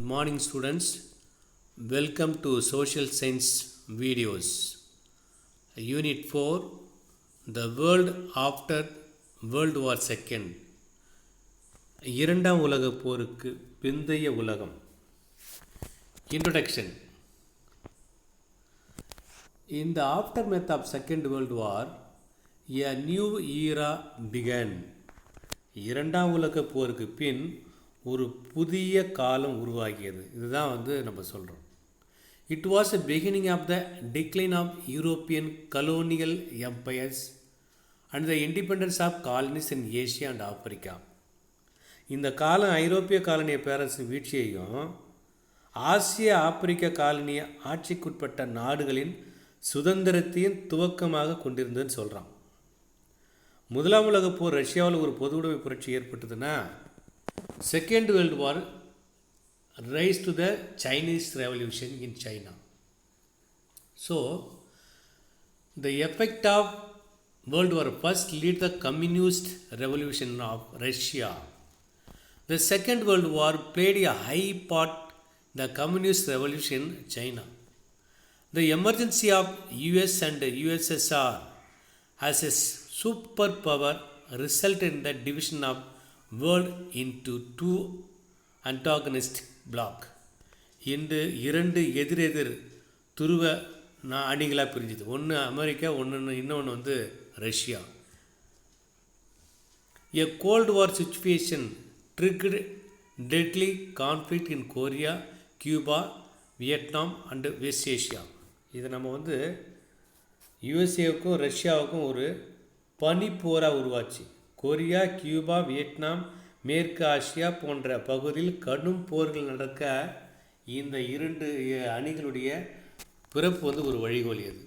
Good morning students, welcome to social science videos. Unit 4, the world after World War II. இரண்டாம் உலகப் போருக்கு பிந்தைய உலகம். Introduction. In the aftermath of Second World War, a new era began. இரண்டாம் உலகப் போருக்கு பின் ஒரு புதிய காலம் உருவாகியது. இதுதான் நம்ம சொல்கிறோம். It was a beginning of the decline of European colonial empires and the independence of colonies in Asia and Africa. இந்த காலம் ஐரோப்பிய காலனிய பேரரசின் வீழ்ச்சியையும் ஆசிய ஆப்பிரிக்க காலனிய ஆட்சிக்குட்பட்ட நாடுகளின் சுதந்திரத்தையும் துவக்கமாக கொண்டிருந்ததுன்னு சொல்கிறான். முதலாம் உலகப் போர் ரஷ்யாவில் ஒரு பொது உடைமை புரட்சி ஏற்பட்டதுன்னா second world war rise to the Chinese revolution in China. So the effect of world war first lead the communist revolution of Russia. The second world war played a high part the communist revolution China. The emergency of US and USSR as a superpower resulted in the division of world into two antagonist block. இந்த இரண்டு எதிரெதிர் துருவ அணிகளாக பிரிஞ்சுது. ஒன்று America, இன்னொன்று Russia. A Cold War situation triggered deadly conflict in Korea, Cuba, Vietnam and west Asia. இது நம்ம யுஎஸ்ஏவுக்கும் ரஷ்யாவுக்கும் ஒரு பனிப்போராக உருவாச்சு. கொரியா, கியூபா, வியட்நாம், மேற்கு ஆசியா போன்ற பகுதியில் கடும் போர்கள் நடக்க இந்த இரண்டு அணிகளுடைய பிறப்பு ஒரு வழிகோலியது.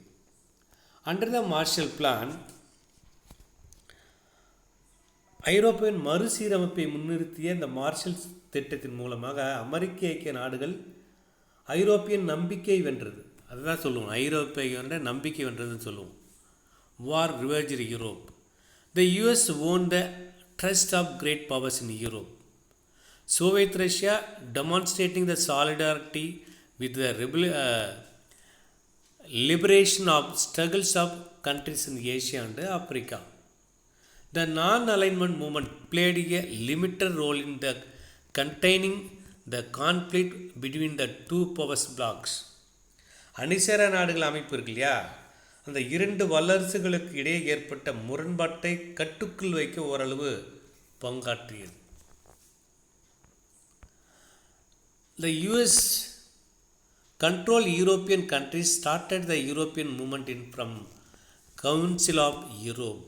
Under the Marshall plan, European மறுசீரமைப்பை முன்னிறுத்திய இந்த மார்ஷல் திட்டத்தின் மூலமாக அமெரிக்க ஐக்கிய நாடுகள் ஐரோப்பியன் நம்பிக்கை வென்றது. அதுதான் சொல்லுவோம், ஐரோப்பிய நம்பிக்கை வென்றதுன்னு சொல்லுவோம். War ravaged Europe. The US own the trust of great powers in Europe. Soviet Russia demonstrating the solidarity with the liberation of struggles of countries in Asia and Africa. The non alignment movement played a limited role in the containing the conflict between the two powers blocks. அணிசேரா நாடுகள் அமைப்பு இருக்கு இல்லையா, அந்த இரண்டு வல்லரசுகளுக்கு இடையே ஏற்பட்ட முரண்பாட்டை கட்டுக்குள் வைக்க ஓரளவு பங்காற்றியது. The US control European countries started the European movement from Council of Europe.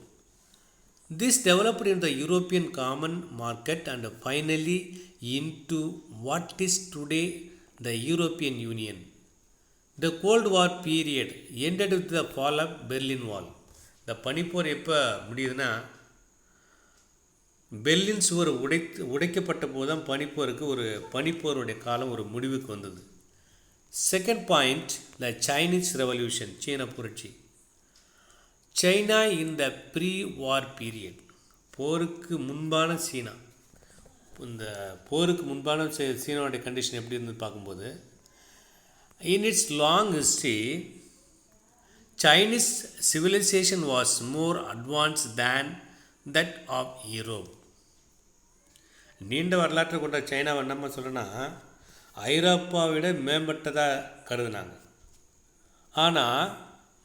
This developed in the European Common Market and finally into what is today the European Union. The Cold War period ended with the fall of Berlin Wall. The பனிப்போர் எப்போ முடியுதுன்னா, Berlin சுவர் உடைக்கப்பட்ட போது தான் பனிப்போருடைய காலம் ஒரு முடிவுக்கு வந்தது. Second point, the Chinese revolution, சீன புரட்சி. China in the pre war period, போருக்கு முன்பான சீனா. இந்த போருக்கு முன்பான சீனாவுடைய கண்டிஷன் எப்படி இருந்து பார்க்கும்போது, in its long history Chinese civilisation was more advance than that of Europe. நீண்ட வரலாற்றை கொண்ட சைனாவை நம்ம சொல்லணும்னா ஐரோப்பாவை விட மேம்பட்டதாக கருதுனாங்க. ஆனால்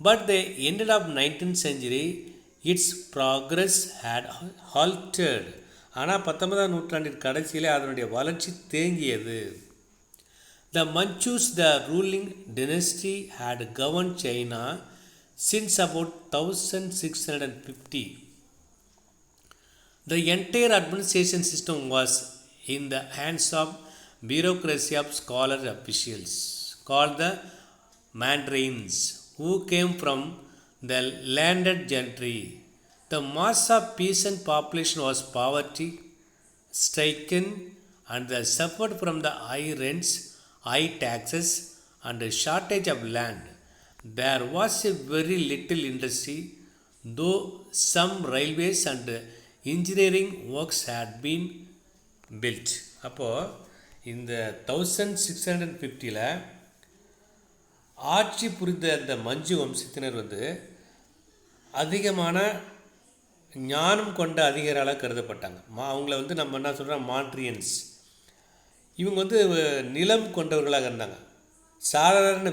but the end of 19th century its progress had halted. ஆனால் 19ஆம் நூற்றாண்டின் கடைசியிலே அதனுடைய வளர்ச்சி தேங்கியது. The Manchus, the ruling dynasty, had governed China since about 1650. The entire administration system was in the hands of bureaucracy of scholar officials called the mandarins, who came from the landed gentry. The mass of peasant population was poverty stricken and they suffered from the high rents, high taxes and a shortage of land. There was a very little industry, though some railways and engineering works had been built. அப்போது இந்த 1650 ஆட்சி புரிந்த அந்த மஞ்சு வம்சத்தினர் வந்து அதிகமான ஞானம் கொண்ட அதிகாரிகளாக கருதப்பட்டாங்க. அவங்கள வந்து நம்ம என்ன சொல்கிறோம், மாண்ட்ரியன்ஸ். இவங்க வந்து நிலம் கொண்டவர்களாக இருந்தாங்க. சாதாரண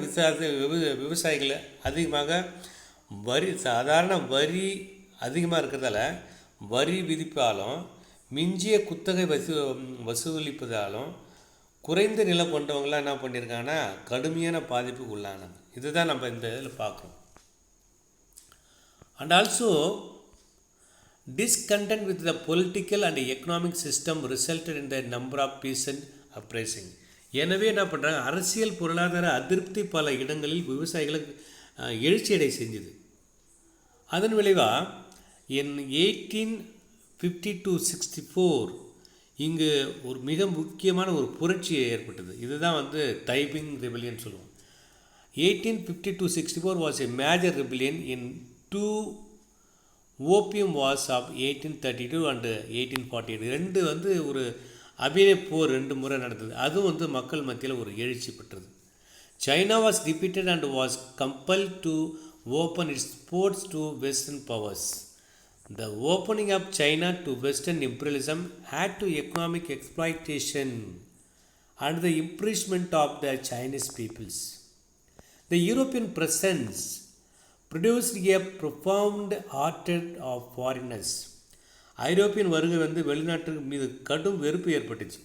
விவசாயிகள் அதிகமாக சாதாரண வரி அதிகமாக இருக்கிறதால வரி விதிப்பாலும் மிஞ்சிய குத்தகை வசூலிப்பதாலும் குறைந்த நிலம் கொண்டவங்களாம் என்ன பண்ணியிருக்காங்கன்னா கடுமையான பாதிப்புக்கு உள்ளானாங்க. இதுதான் நம்ம இந்த இதில் பார்க்குறோம். And also discontent with the political and economic system resulted in the number of peasant uprising. எனவே என்ன பண்ணுறாங்க, அரசியல் பொருளாதார அதிருப்தி பல இடங்களில் விவசாயிகளுக்கு எழுச்சியடை செஞ்சுது. அதன் விளைவாக in 1850-64 இங்கு ஒரு மிக முக்கியமான ஒரு புரட்சி ஏற்பட்டது. இதுதான் வந்து தைபிங் ரெபெலியன் சொல்லுவோம். 1850-64 was a major rebellion in two opium wars of 1832 and 1848. ரெண்டு வந்து ஒரு அபிநய போர் 2 முறை நடந்தது. அதுவும் வந்து மக்கள் மத்தியில் ஒரு எழுச்சி பெற்றது. China was defeated and was compel to open its ports to western powers. The opening of China to Western imperialism had to economic exploitation and the impressment of the Chinese peoples. The European presence produced a profound hatred of foreigners. European வருகை வந்து வெளிநாட்டு மீது கடும் வெறுப்பு ஏற்பட்டுச்சு.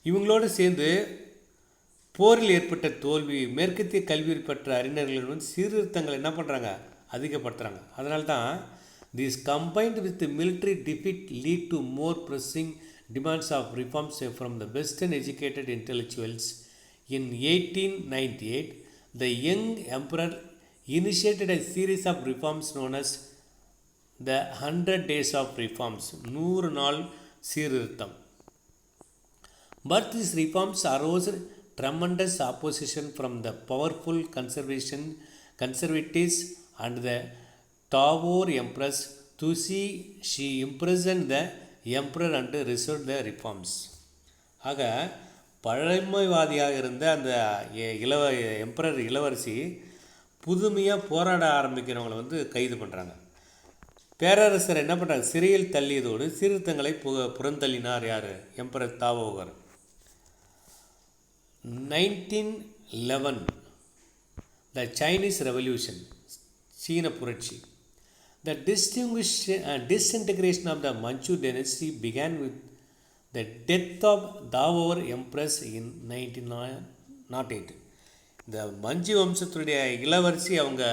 இவங்களோடு சேர்ந்து போரில் ஏற்பட்ட தோல்வி, மேற்கத்திய கல்வியில் பெற்ற அறிஞர்கள் வந்து சீர்திருத்தங்களை என்ன பண்ணுறாங்க, அதிகப்படுத்துகிறாங்க. அதனால தான் this combined with the military defeat lead to more pressing demands of reforms from the western educated intellectuals. In 1898 the young emperor initiated a series of reforms known as the 100 days of reforms, 100 நாள் சீர்திருத்தம். But these reforms arose tremendous opposition from the powerful conservatives and the Tavor Empress Tusi. She imprisoned the emperor and restored the reforms. ஆக பழமைவாதியாக இருந்த அந்த emperor இளவரசி புதுமையாக போராட ஆரம்பிக்கிறவங்களை வந்து கைது பண்ணுறாங்க. பேரரசர் என்ன பண்ணுறாங்க, சிறையில் தள்ளியதோடு சீர்திருத்தங்களை புறந்தள்ளினார். யார், எம்பரர் தாவோகர். 1911 த சைனீஸ் ரெவல்யூஷன், சீன புரட்சி. The disintegration of the Manchu dynasty began with the death of Tavor Empress in 1908. இந்த மஞ்சு வம்சத்துடைய இளவரசி அவங்க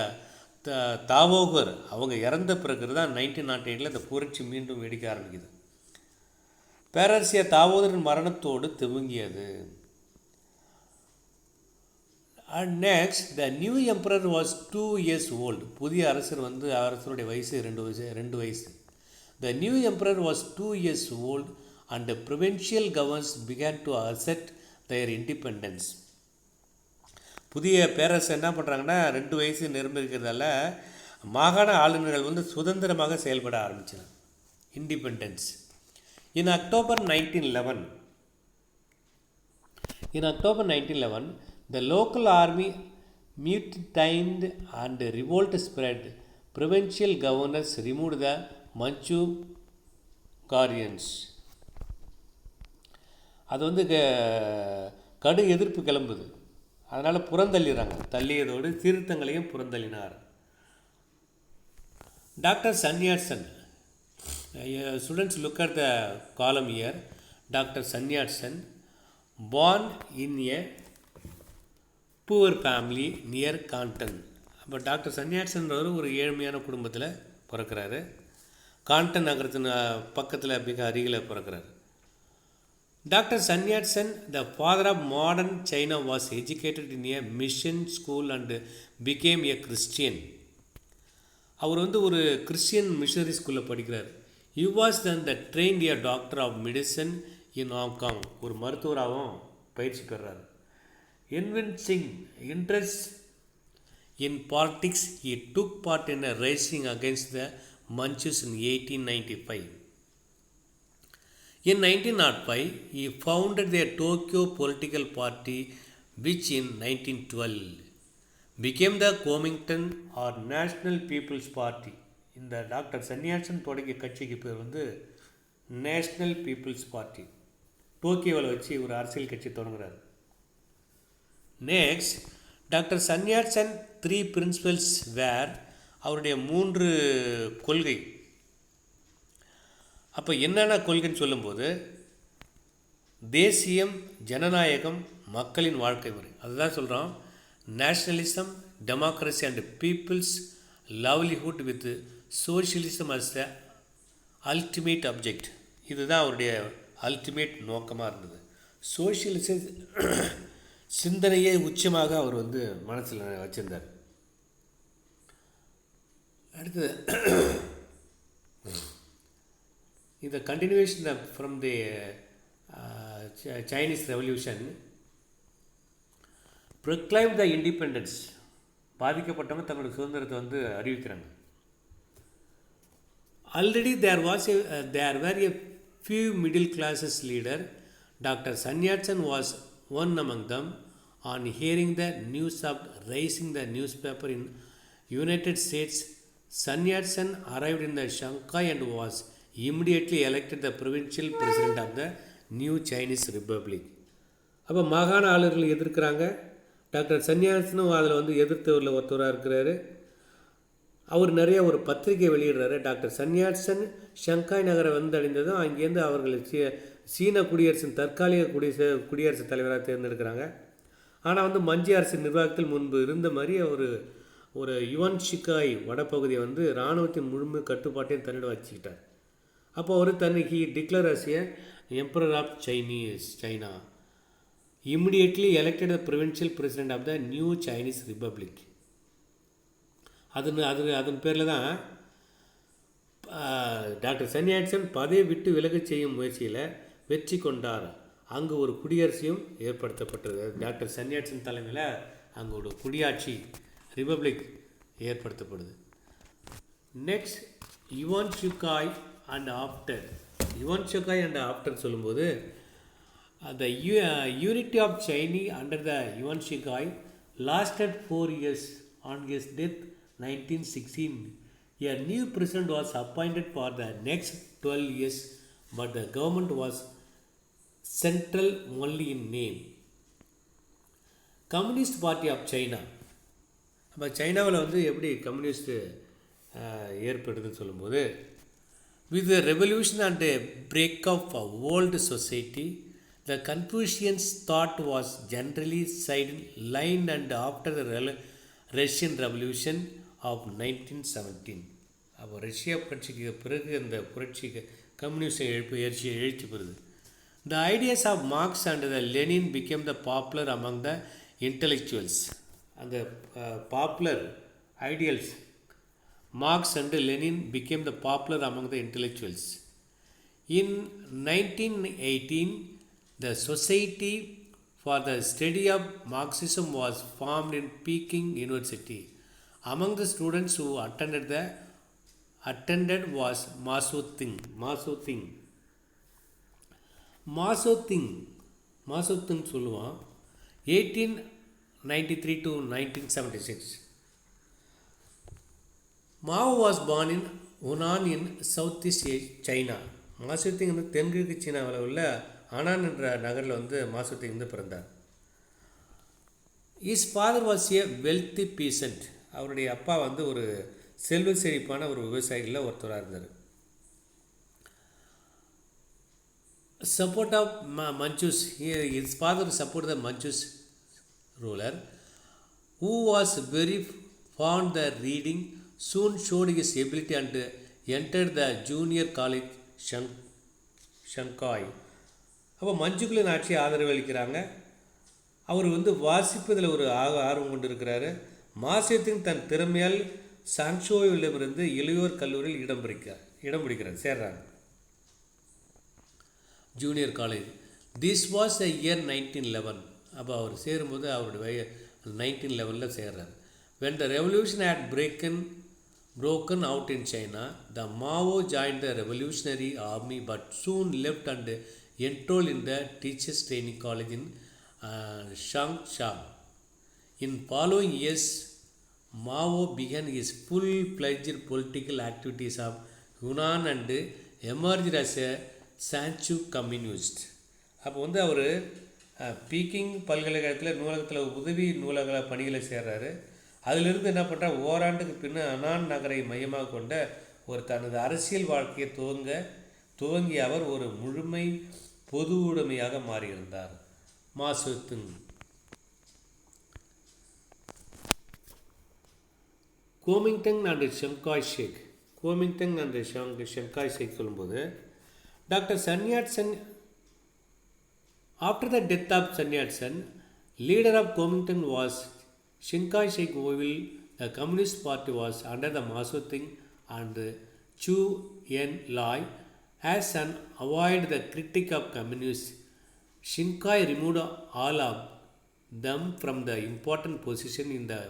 தாவோகர் அவங்க இறந்த பிறகு தான் 1908 இந்த புரட்சி மீண்டும் வெடிக்க ஆரம்பிக்குது. பேரரசிய தாவோதரின் மரணத்தோடு துவங்கியது. And next, the new emperor was 2 years old. புதிய அரசருடைய வயசு 2 வயசு. The new emperor was 2 years old and the provincial governors began to assert their independence. புதிய பேரரசர் என்ன பண்ணுறாங்கன்னா 2 வயசு நிரம்பிக்கிறதால மாகாண ஆளுநர்கள் வந்து சுதந்திரமாக செயல்பட ஆரம்பிச்சாங்க. Independence. In October 1911, the local army mutinied and revolt spread. Provincial governors removed the Manchurians. அது வந்து கடு எதிர்ப்பு கிளம்புது. அதனால் புறந்தள்ளிடுறாங்க. தள்ளியதோடு சீர்திருத்தங்களையும் புறந்தள்ளினார். Doctor Sun Yat sen. Students look at the column here. Dr. Sanyatsan, born in a poor family near Canton. அப்போ டாக்டர் சன்யாட்சன்றவர் ஒரு ஏழ்மையான குடும்பத்தில் பிறக்கிறாரு. கான்டன் நகரத்தின் பக்கத்தில் மிக அருகில் பிறக்கிறார். Doctor Sun Yat sen, the father of modern China, was educated in a mission school and became a Christian. அவர் வந்து ஒரு கிறிஸ்டியன் மிஷனரி ஸ்கூலில் படிக்கிறார். He was then the trained a doctor of medicine in Hong Kong. ஒரு மருத்துவராகவும் பயிற்சி பெறார். Evincing interest in politics, he took part in a rising against the Manchus in 1895. In 1905, he founded the Tokyo political party, which in 1912 became the Kuomintang or National People's Party. இந்த doctor சன்னியாசன் தொடங்கிய கட்சிக்கு பேர் வந்து national peoples party. டோக்கியோவில் வச்சு ஒரு அரசியல் கட்சி தொடங்குறாரு. நெக்ஸ்ட், டாக்டர் சன்யாசன் 3 பிரின்சிபல்ஸ் வேர், அவருடைய 3 கொள்கை. அப்போ என்னென்ன கொள்கைன்னு சொல்லும்போது, தேசியம், ஜனநாயகம், மக்களின் வாழ்க்கை முறை, அதுதான் சொல்கிறோம். Nationalism, democracy and people's livelihood with socialism as the ultimate object. இதுதான் அவருடைய அல்டிமேட் நோக்கமாக இருந்தது. சோஷியலிச சிந்தனையை உச்சமாக அவர் வந்து மனசில் வச்சிருந்தார். அடுத்தது, இந்த continuation from the Chinese revolution proclaim the independence. பாதிக்கப்பட்டவங்க தங்களோட சுதந்திரத்தை வந்து அறிவிக்கிறாங்க. Already there were a few middle classes leader. Dr. Sanyatsan was one among them. On hearing the news of raising the newspaper in United States, Sanyatsan arrived in the Shanghai and was immediately elected the provincial president of the new Chinese Republic. அப்போ மாகாண ஆளுநர்கள் எதிர்க்கிறாங்க. Doctor சன்யாசனும் அதில் வந்து எதிர்த்தவரில் ஒருத்தராக இருக்கிறாரு. அவர் நிறைய ஒரு பத்திரிகை வெளியிடுறாரு. டாக்டர் சன்யாசன் ஷங்காய் நகரை வந்தடைந்ததும் அங்கேருந்து அவர்கள் சீன குடியரசின் தற்காலிக குடியரசுத் தலைவராக தேர்ந்தெடுக்கிறாங்க. ஆனால் வந்து மஞ்சி அரசின் நிர்வாகத்தில் முன்பு இருந்த மாதிரி ஒரு யுவான் ஷிகாய் வடப்பகுதியை வந்து இராணுவத்தின் முழுமை கட்டுப்பாட்டையும் தன்னிடம் வச்சுக்கிட்டார். அப்போ அவர் தன்னைக்கு declare as a emperor of China, immediately elected the provincial president of the new Chinese republic. அதன் பேரில் தான் டாக்டர் சன்யாசன் பதவி விட்டு விலகச் செய்யும் முயற்சியில் வெற்றி கொண்டார். அங்கு ஒரு குடியரசையும் ஏற்படுத்தப்பட்டது. டாக்டர் சன்யாசன் தலைமையில் அங்கே ஒரு குடியாட்சி ரிப்பப்ளிக் ஏற்படுத்தப்படுது. Next, Yuan Shikai and after சொல்லும்போது, the unity of China under the Yuan Shikai lasted 4 years. On his death 1916, a new president was appointed for the next 12 years, but the government was central only in name. Communist Party of China. அப்போ சைனாவில் வந்து எப்படி communist ஏற்படுதுன்னு சொல்லும்போது, with the revolution and a break of old society, the Confucians thought was generally sidelined, and after the Russian Revolution of 1917, அப்போ Russia புரட்சிக்கு பிறகு அந்த புரட்சி கம்யூனிஸ்ட் எழுச்சி பெறுது. The ideas of Marx and the Lenin became the popular among the intellectuals. அந்த popular ideals Marx and Lenin became the popular among the intellectuals. In 1918, the Society for the Study of Marxism was formed in Peking University. Among the students who attended was Mao Tse சொல்லுவான். 1893 to 1976. Mao was born in Hunan in Southeast China. Mao Tse வந்து தென்கிழக்கு சீனாவில் உள்ள ஹனான் என்ற நகரில் வந்து Mao Tse வந்து பிறந்தார். His father was a wealthy peasant. அவருடைய அப்பா வந்து ஒரு செல்வ செழிப்பான ஒரு விவசாயிகளில் ஒருத்தராக இருந்தார். Support of Manchus. His father supported the Manchus ruler, who was very fond of reading, soon showed his ability and entered the junior college Shanghai. அப்போ மஞ்சுக்களின் ஆட்சி ஆதரவு அளிக்கிறாங்க. அவர் வந்து வாசிப்பதில் ஒரு ஆர்வம் கொண்டு இருக்கிறாரு. மாசியத்தின் தன் திறமையால் சாங்ஷோவிலிருந்து இளையோர் கல்லூரியில் இடம் பிடிக்கிறார், சேர்றாங்க junior college. This was the year 1911. அப்போ அவர் சேரும்போது அவருடைய 1911 சேர்றார். when the revolution had broken broken out in China, the Mao joined the revolutionary army but soon left and enrolled in the teachers training college in Changsha. In following years, Mao began his full-fledged political activities of Yunnan and emerged as a Sanchu communist. அப்போ வந்து அவர் peeking பல்கலைக்கழகத்தில் நூலகத்தில் உதவி நூலக பணிகளை சேர்றாரு. அதிலிருந்து என்ன பண்ணுறார், ஓராண்டுக்கு பின்னர் அனான் நகரை மையமாக கொண்ட ஒரு தனது அரசியல் வாழ்க்கையை துவங்கிய அவர் ஒரு முழுமை பொது உடைமையாக மாறியிருந்தார். Mao Tse tung Kuomintang and Chiang Kai shek. Kuomintang and Chiang Kai shek சொல்லும்போது doctor Sun Yat sen, after the death of Sun Yat-sen, leader of Kuomintang was Chiang Kai-shek. The Communist Party was under the Mao Zedong and Chu En-lai. As an avoid the critic of communists, Chiang Kai removed all of them from the important position in the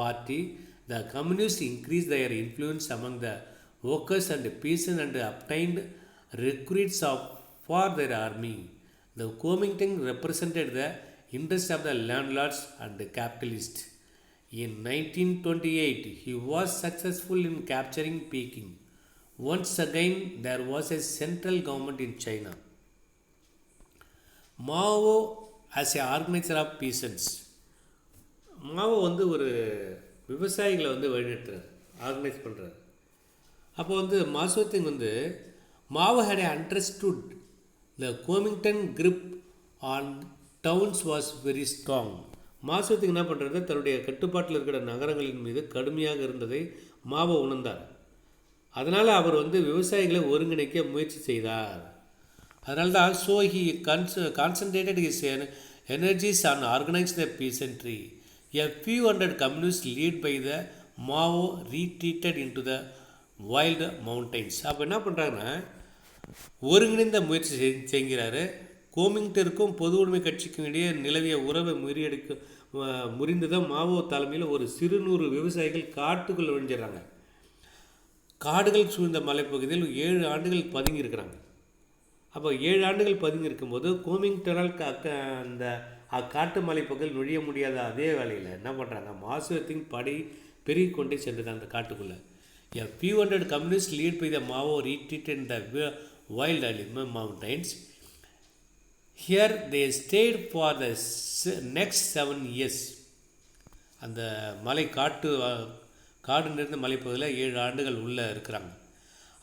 party. The communists increased their influence among the workers and peasants and obtained recruits for their army. The Kuomintang represented the interests of the landlords and the capitalists. In 1928, he was successful in capturing Peking. Once again, there was a central government in China. Mao as a organizer of peasants. Mao வந்து ஒரு விவசாயிகளை வந்து வழிநடத்துறார், organise பண்ணுறார். அப்போ வந்து மாசோத்திங் வந்து Mao had understood the Kuomintang grip on towns was very strong. மாசத்துக்கு என்ன பண்ணுறது, தன்னுடைய கட்டுப்பாட்டில் இருக்கிற நகரங்களின் மீது கடுமையாக இருந்ததை மாவோ உணர்ந்தார். அதனால் அவர் வந்து விவசாயிகளை ஒருங்கிணைக்க முயற்சி செய்தார். அதனால தான் he concentrated his energies on organizing the peasantry. A few hundred communists led by the Mao retreated into the wild mountains. அப்போ என்ன பண்ணுறாங்கன்னா, ஒருங்கிணைந்த முயற்சி செய்கிறாரு. கோமிங்டருக்கும் பொது உடைமை கட்சிக்கும் இடையே நிலவிய உறவை முறிந்துதான் மாவோ தலைமையில் ஒரு சிறு 100 விவசாயிகள் காட்டுக்குள்ளே விழிஞ்சிடறாங்க. காடுகள் சூழ்ந்த மலைப்பகுதியில் 7 ஆண்டுகள் பதுங்கி இருக்கிறாங்க. அப்போ 7 ஆண்டுகள் பதுங்கி இருக்கும்போது கோமிங்டரால் அந்த காட்டு மலைப்பகுதியில் நுழைய முடியாத அதே வேளையில் என்ன பண்ணுறாங்க, மாசுவத்தின் படை பெருகி கொண்டே சென்றது அந்த காட்டுக்குள்ளே. A few hundred communists led by the Mao retreated in the wild mountains. Here they stayed for the next 7 years. அந்த மலை காடு நிறைந்த மலைப்பகுதியில் 7 ஆண்டுகள் உள்ளே இருக்கிறாங்க.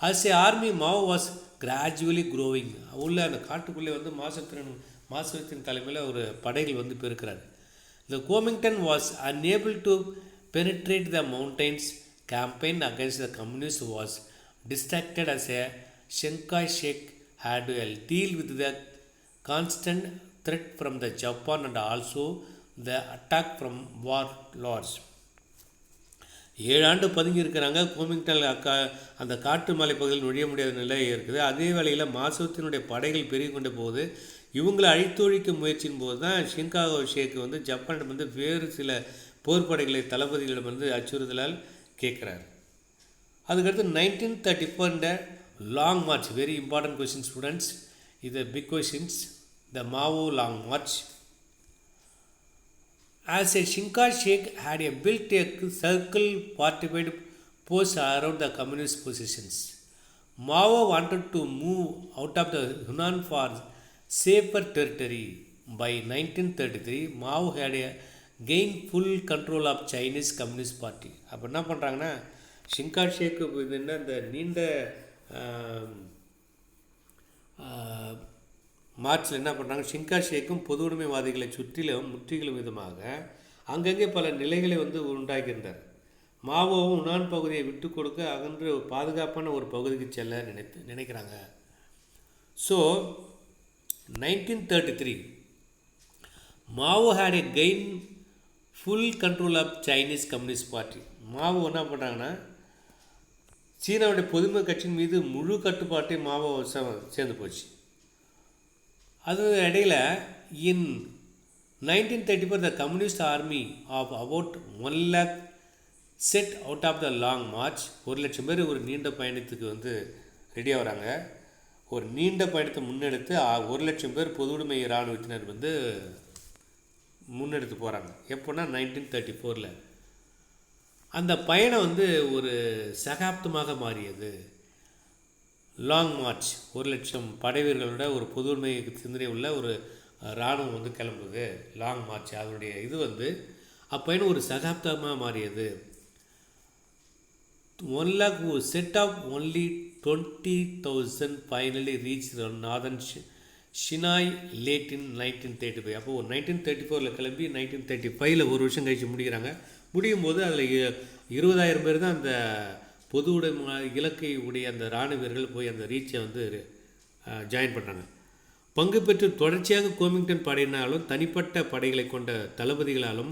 As a army, Mao was gradually growing. உள்ள அந்த காட்டுக்குள்ளே வந்து மாசுவத்தின் தலைமையில் ஒரு படைகள் வந்து பெருக்கிறார். The Kuomintang was unable to penetrate the mountains. Campaign against the communists was distracted as a Chiang Kai-shek had to deal with the constant threat from the Japan and also the attack from warlords. 7 ஆண்டு பதுங்கி இருக்கிறாங்க. கோமிங்டன் அந்த காட்டு மலை பகுதியில் நுழைய முடியாத நிலை இருக்குது. அதே வேளையில் மாசத்தினுடைய படைகள் பெருகி கொண்டு போகுது. இவங்களை அழித்தொழிக்க முயற்சியின் போது தான் ஷிங்காகோ ஷேக் வந்து ஜப்பானிடம் வந்து வேறு சில போர்ப்படைகளை தளபதிகளிடம் வந்து அச்சுறுத்தலால் கேட்குறாரு. அதுக்கடுத்து 1934 இந்த Long March, very important question students, இது big questions. The Mao Long March. As a Chiang Kai-shek had built a circle fortified post around the communist positions. Mao wanted to move out of the Yunnan for safer territory. By 1933, Mao had gained full control of Chinese Communist Party. அப்போ என்ன பண்ணுறாங்கன்னா, Chiang Kai-shek இந்த நீண்ட மார்ச்சில் என்ன பண்ணுறாங்க, Chiang Kai-shekக்கும் பொது உடைமைவாதிகளை முற்றிலும் விதமாக அங்கங்கே பல நிலைகளை வந்து உண்டாக்கியிருந்தார். மாவோவும் உனான் பகுதியை விட்டு கொடுக்க அகன்று பாதுகாப்பான ஒரு பகுதிக்கு செல்ல நினைக்கிறாங்க. So 1933 Mao had a gain full control of Chinese Communist Party. மாவோ என்ன பண்ணுறாங்கன்னா, சீனாவுடைய பொதுமை கட்சியின் மீது முழு கட்டுப்பாட்டை மாவோ சேர்ந்து போச்சு. அது இடையில் in 1934 the Communist Army of about 1 set out of the long march. 1,00,000 பேர் ஒரு நீண்ட பயணத்துக்கு வந்து ரெடியாக வராங்க. ஒரு நீண்ட பயணத்தை முன்னெடுத்து 1,00,000 பேர் பொதுவுடைமை இராணுவத்தினர் வந்து முன்னெடுத்து போகிறாங்க. எப்போன்னா 1934. அந்த பயணம் வந்து ஒரு சகாப்தமாக மாறியது. லாங் மார்ச், 1,00,000 படை வீரர்களோட ஒரு பொதுவுடைமை சிந்தனை உள்ள ஒரு இராணுவம் வந்து கிளம்புது. லாங் மார்ச் அதனுடைய இது வந்து அப்பயணம் ஒரு சகாப்தமாக மாறியது. 1 lakh who set up only 20,000 finally reached the northern Sinai late in 1935. அப்போது 1934 கிளம்பி 1935 ஒரு வருஷம் கழிச்சு முடிகிறாங்க. முடியும் போது அதில் 20,000 பேர் தான் அந்த பொது உடைமை இலக்கை உடைய அந்த இராணுவ வீரர்கள் போய் அந்த ரீச்சை வந்து ஜாயின் பண்ணுறாங்க. பங்கு பெற்று தொடர்ச்சியாக கோமிங்டன் படையினாலும் தனிப்பட்ட படைகளை கொண்ட தளபதிகளாலும்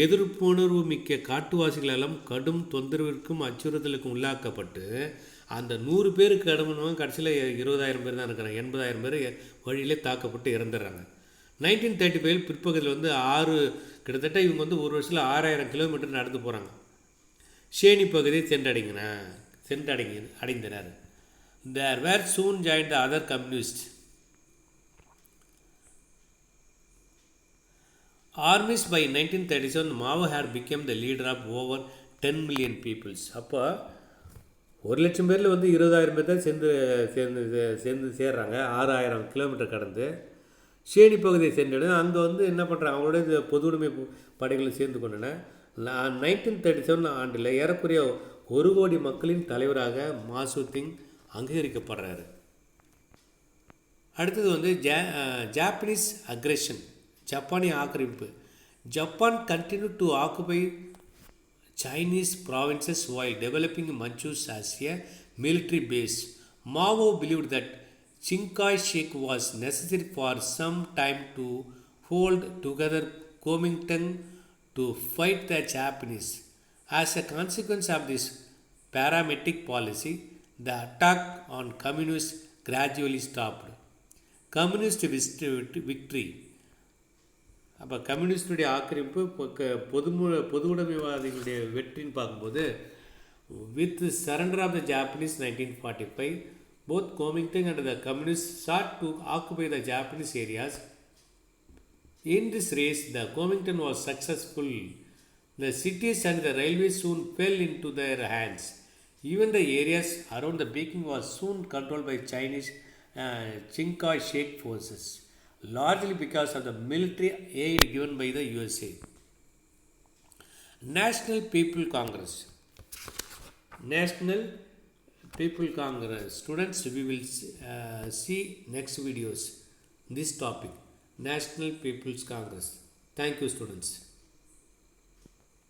எதிர்ப்புணர்வு மிக்க காட்டுவாசிகளாலும் கடும் தொந்தரவிற்கும் அச்சுறுத்தலுக்கும் உள்ளாக்கப்பட்டு அந்த 100 பேருக்கு கடமைனவங்க கடைசியில் 20,000 பேர் தான் இருக்கிறாங்க. 80,000 பேர் வழியிலே தாக்கப்பட்டு இறந்துடுறாங்க. 1935 பிற்பகுதியில் வந்து கிட்டத்தட்ட இவங்க வந்து ஒரு வருஷத்தில் 6,000 கிலோமீட்டர் நடந்து போகிறாங்க. ஷேனி பகுதியை அடைந்தனர். There were soon joined the other communists. Armies by 1937, Mao had become the leader of over 10 million peoples. அப்போ 1,00,000 பேரில் வந்து 20,000 பேர் தான் சேர்றாங்க. 6,000 கிலோமீட்டர் கடந்து ஷேனி பகுதியை சென்று அங்கே வந்து என்ன பண்ணுறாங்க, அவங்களோட பொதுவுடைமை படைகளை சேர்ந்து கொண்டன. 1937 ஆண்டில் ஏறக்குறைய 1 கோடி மக்களின் தலைவராக மாசுதிங் அங்கீகரிக்கப்படுறாரு. அடுத்தது வந்து ஜாப்பனீஸ் அக்ரெஷன், ஜப்பானிய ஆக்கிரமிப்பு. Japan continued to occupy Chinese provinces while developing Manchus as a military base. Mao believed that Chiang Kai-shek was necessary for some time to hold together Kuomintang to fight the Japanese. As a consequence of this parametric policy, the attack on communists gradually stopped. Communist victory. அப்போ கம்யூனிஸ்டுடைய ஆக்கிரமிப்பு பொதுவுடைமைவாதிகளுடைய வெற்றின்னு பார்க்கும்போது with surrender of the Japanese 1945, both Kuomintang and the communists sought to occupy the Japanese areas. In this race, the Kuomintang was successful. The cities and the railways soon fell into their hands. Even the areas around the Peking was soon controlled by Chinese Chiang Kai-shek forces, largely because of the military aid given by the USA. National People Congress. Students, we will see next videos this topic, National People's Congress. Thank you, students.